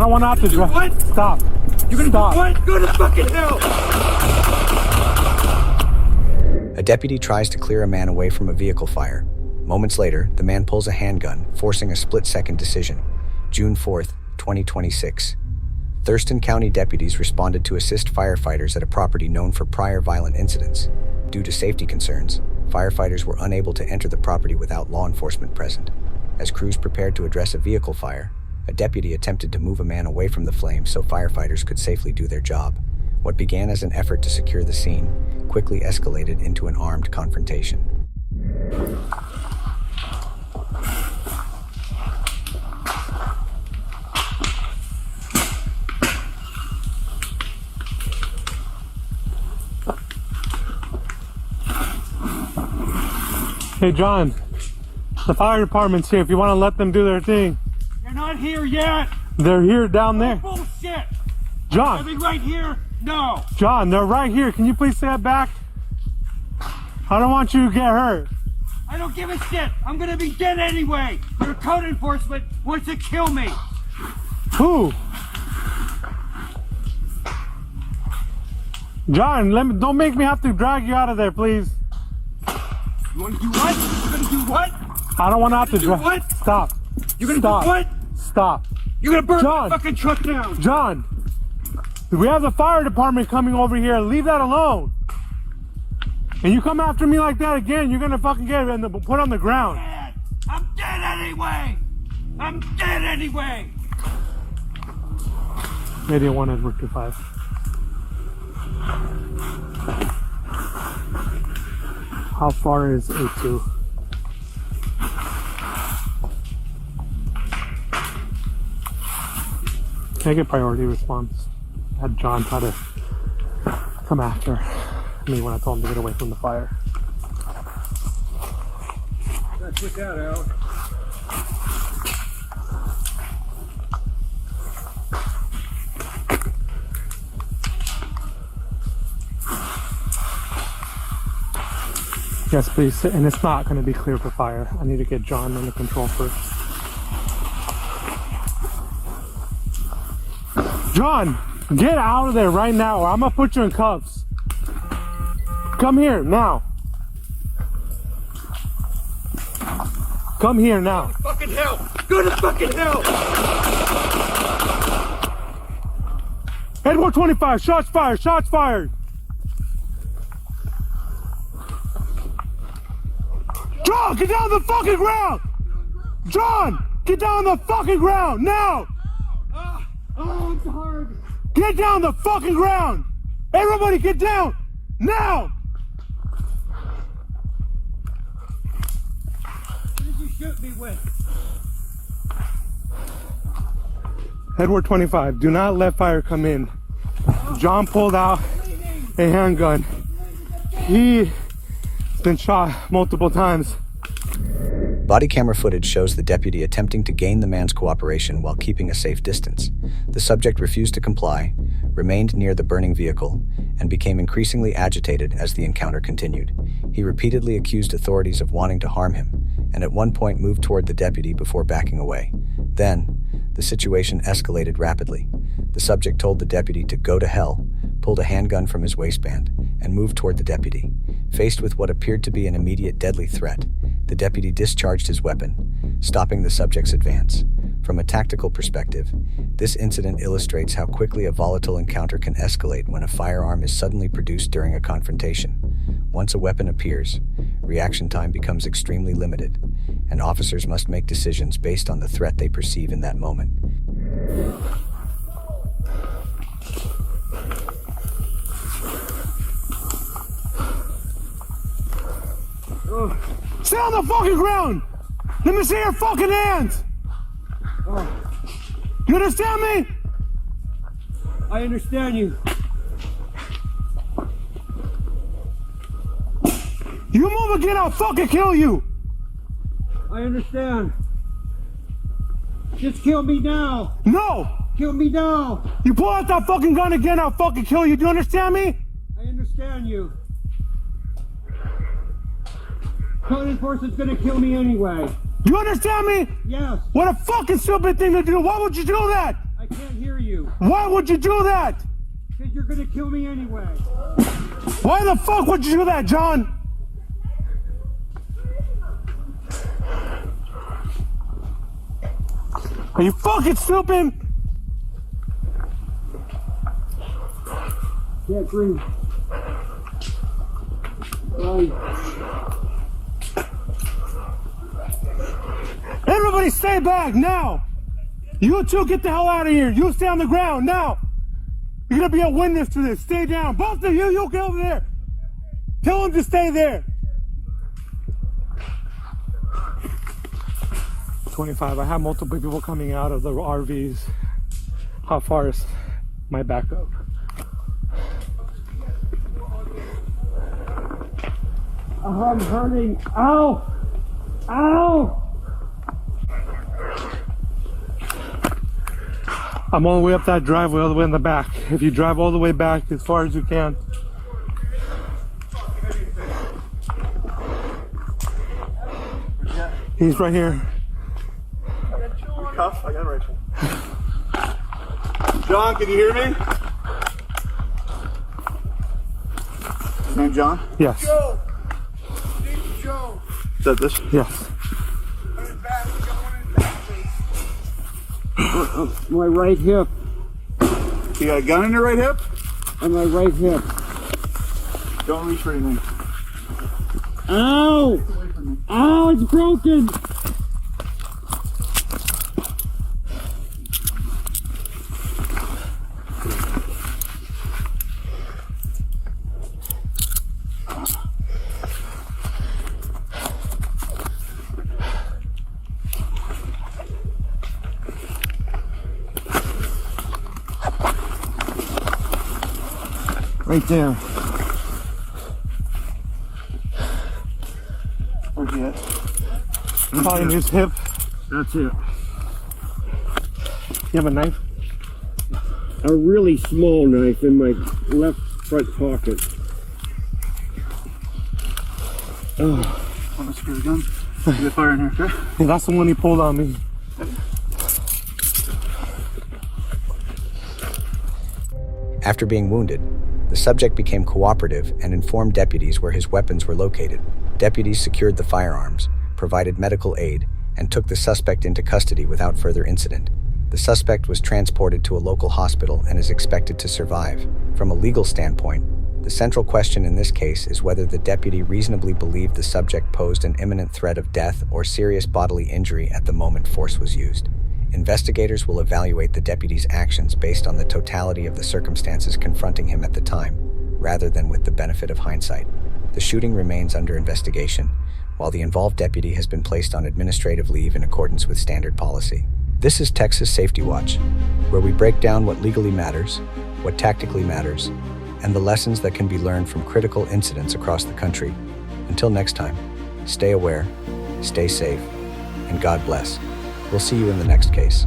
don't want to have to drive. What? Stop. You're gonna Stop. do what? Go to fucking hell! A deputy tries to clear a man away from a vehicle fire. Moments later, the man pulls a handgun, forcing a split-second decision. June 4th, 2026. Thurston County deputies responded to assist firefighters at a property known for prior violent incidents. Due to safety concerns, firefighters were unable to enter the property without law enforcement present. As crews prepared to address a vehicle fire, a deputy attempted to move a man away from the flames so firefighters could safely do their job. What began as an effort to secure the scene quickly escalated into an armed confrontation. Hey, John, the fire department's here if you want to let them do their thing. You're not here yet! They're here down there. Bullshit! Are John, they right here? No! John, they're right here. Can you please step back? I don't want you to get hurt. I don't give a shit! I'm gonna be dead anyway! Your code enforcement wants to kill me! Who? John, don't make me have to drag you out of there, please. You wanna do what? You're gonna do what? I don't want to have to drive. What? Stop. You're gonna Stop. do what? Stop. You're gonna burn John. the fucking truck down! John, we have the fire department coming over here. Leave that alone. And you come after me like that again, you're gonna fucking get put on the ground. Dead. I'm dead anyway! I'm dead anyway! 81 Edward 25. How far is A2? Can I get priority response? I had John try to come after me when I told him to get away from the fire. Let's put that out. Yes, please. And it's not going to be clear for fire. I need to get John under control first. John, get out of there right now or I'm going to put you in cuffs. Come here now. Come here now. Fucking hell! Go to fucking hell! Edward 25, shots fired, shots fired. John, get down on the fucking ground! John, get down on the fucking ground, now! Oh, it's hard! Get down the fucking ground! Everybody get down, now! What did you shoot me with? Edward 25, do not let fire come in. John pulled out a handgun. He's been shot multiple times. Body camera footage shows the deputy attempting to gain the man's cooperation while keeping a safe distance. The subject refused to comply, remained near the burning vehicle, and became increasingly agitated as the encounter continued. He repeatedly accused authorities of wanting to harm him, and at one point moved toward the deputy before backing away. Then, the situation escalated rapidly. The subject told the deputy to go to hell, pulled a handgun from his waistband, and moved toward the deputy. Faced with what appeared to be an immediate deadly threat, the deputy discharged his weapon, stopping the subject's advance. From a tactical perspective, this incident illustrates how quickly a volatile encounter can escalate when a firearm is suddenly produced during a confrontation. Once a weapon appears, reaction time becomes extremely limited, and officers must make decisions based on the threat they perceive in that moment. Stay on the fucking ground! Let me see your fucking hands! You understand me? I understand you. You move again, I'll fucking kill you! I understand. Just kill me now. No! Kill me now. You pull out that fucking gun again, I'll fucking kill you. Do you understand me? I understand you. Code enforcement's gonna kill me anyway. You understand me? Yes. What a fucking stupid thing to do. Why would you do that? I can't hear you. Why would you do that? Because you're gonna kill me anyway. Why the fuck would you do that, John? Are you fucking stupid? Can't breathe. Everybody stay back now. You two get the hell out of here. You stay on the ground now. You're gonna be a witness to this. Stay down. Both of you, you get over there. Tell them to stay there. 25. I have multiple people coming out of the RVs. How far is my backup? Oh, I'm hurting. Ow! Ow! I'm all the way up that driveway, all the way in the back. If you drive all the way back as far as you can. He's right here. Cuff, I got a rifle. John, can you hear me? His name John? Yes. Joe! Joe! Is that this? Yes. My right hip. You got a gun in your right hip? On my right hip. Don't reach for anything. Ow! Ow, it's broken! Right there. Where's he at? Probably in his hip. That's it. You have a knife? A really small knife in my left front pocket. Oh, let's secure the gun. You got fire in here, okay? Yeah, that's the one he pulled on me. After being wounded, the subject became cooperative and informed deputies where his weapons were located. Deputies secured the firearms, provided medical aid, and took the suspect into custody without further incident. The suspect was transported to a local hospital and is expected to survive. From a legal standpoint, the central question in this case is whether the deputy reasonably believed the subject posed an imminent threat of death or serious bodily injury at the moment force was used. Investigators will evaluate the deputy's actions based on the totality of the circumstances confronting him at the time, rather than with the benefit of hindsight. The shooting remains under investigation, while the involved deputy has been placed on administrative leave in accordance with standard policy. This is Texas Safety Watch, where we break down what legally matters, what tactically matters, and the lessons that can be learned from critical incidents across the country. Until next time, stay aware, stay safe, and God bless. We'll see you in the next case.